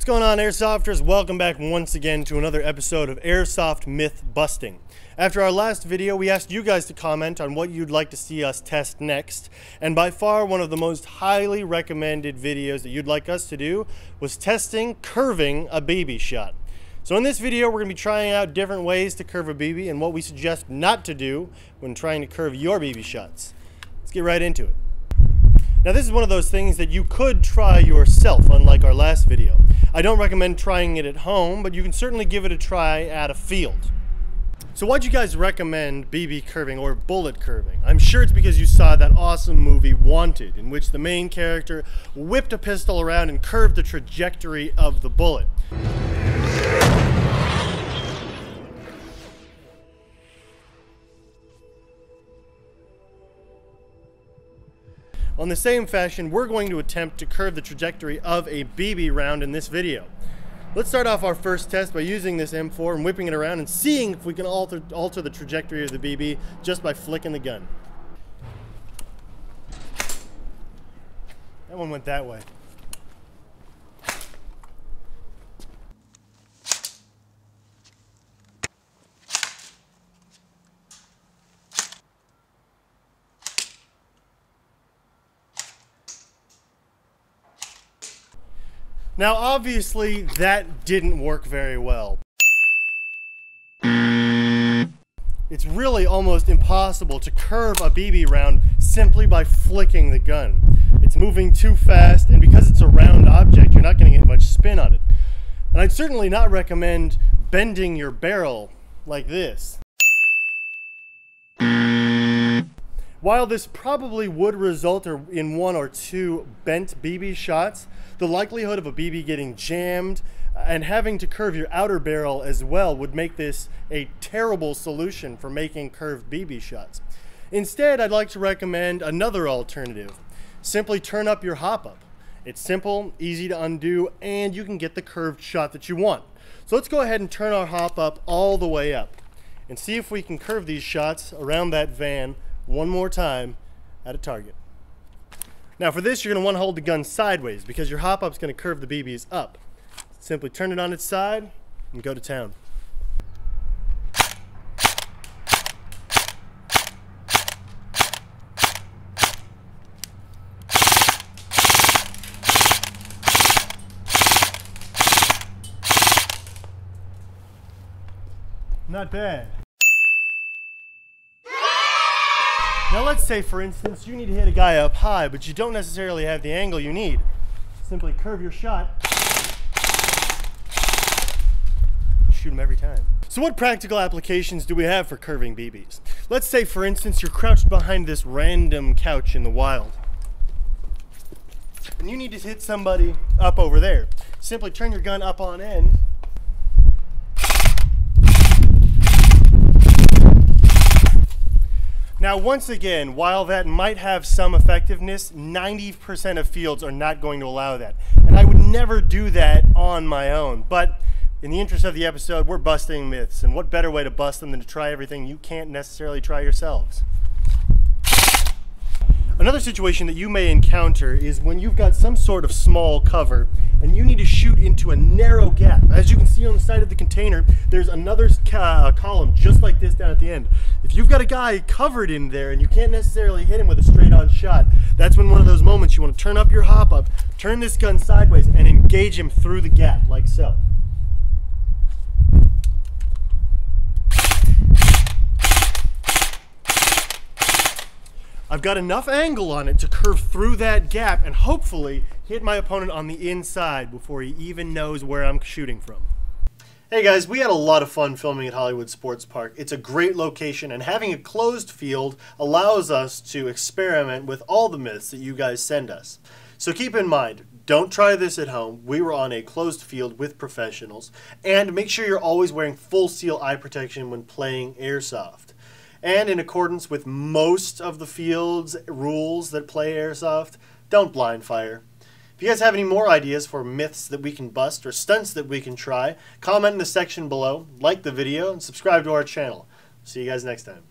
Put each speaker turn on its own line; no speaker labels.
What's going on, Airsofters? Welcome back once again to another episode of Airsoft Mythbusting. After our last video, we asked you guys to comment on what you'd like to see us test next, and by far one of the most highly recommended videos that you'd like us to do was testing curving a BB shot. So in this video, we're going to be trying out different ways to curve a BB and what we suggest not to do when trying to curve your BB shots. Let's get right into it. Now this is one of those things that you could try yourself, unlike our last video. I don't recommend trying it at home, but you can certainly give it a try at a field. So why'd you guys recommend BB curving or bullet curving? I'm sure it's because you saw that awesome movie Wanted, in which the main character whipped a pistol around and curved the trajectory of the bullet. On the same fashion, we're going to attempt to curve the trajectory of a BB round in this video. Let's start off our first test by using this M4 and whipping it around and seeing if we can alter the trajectory of the BB just by flicking the gun. That one went that way. Now, obviously, that didn't work very well. It's really almost impossible to curve a BB round simply by flicking the gun. It's moving too fast, and because it's a round object, you're not going to get much spin on it. And I'd certainly not recommend bending your barrel like this. While this probably would result in one or two bent BB shots, the likelihood of a BB getting jammed and having to curve your outer barrel as well would make this a terrible solution for making curved BB shots. Instead, I'd like to recommend another alternative. Simply turn up your hop-up. It's simple, easy to undo, and you can get the curved shot that you want. So let's go ahead and turn our hop-up all the way up and see if we can curve these shots around that van one more time at a target. Now for this, you're going to want to hold the gun sideways because your hop-up's going to curve the BBs up. Simply turn it on its side and go to town. Not bad. Now let's say, for instance, you need to hit a guy up high, but you don't necessarily have the angle you need. Simply curve your shot. Shoot him every time. So what practical applications do we have for curving BBs? Let's say, for instance, you're crouched behind this random couch in the wild, and you need to hit somebody up over there. Simply turn your gun up on end. Now, once again, while that might have some effectiveness, 90% of fields are not going to allow that. And I would never do that on my own. But in the interest of the episode, we're busting myths. And what better way to bust them than to try everything you can't necessarily try yourselves? Another situation that you may encounter is when you've got some sort of small cover and you need to shoot into a narrow gap. As you can see on the side of the container, there's another column just like this down at the end. If you've got a guy covered in there and you can't necessarily hit him with a straight-on shot, that's when one of those moments you want to turn up your hop-up, turn this gun sideways, and engage him through the gap, like so. I've got enough angle on it to curve through that gap and hopefully hit my opponent on the inside before he even knows where I'm shooting from. Hey guys, we had a lot of fun filming at Hollywood Sports Park. It's a great location, and having a closed field allows us to experiment with all the myths that you guys send us. So keep in mind, don't try this at home. We were on a closed field with professionals, and make sure you're always wearing full seal eye protection when playing airsoft. And in accordance with most of the field's rules that play airsoft, don't blind fire. If you guys have any more ideas for myths that we can bust or stunts that we can try, comment in the section below, like the video, and subscribe to our channel. See you guys next time.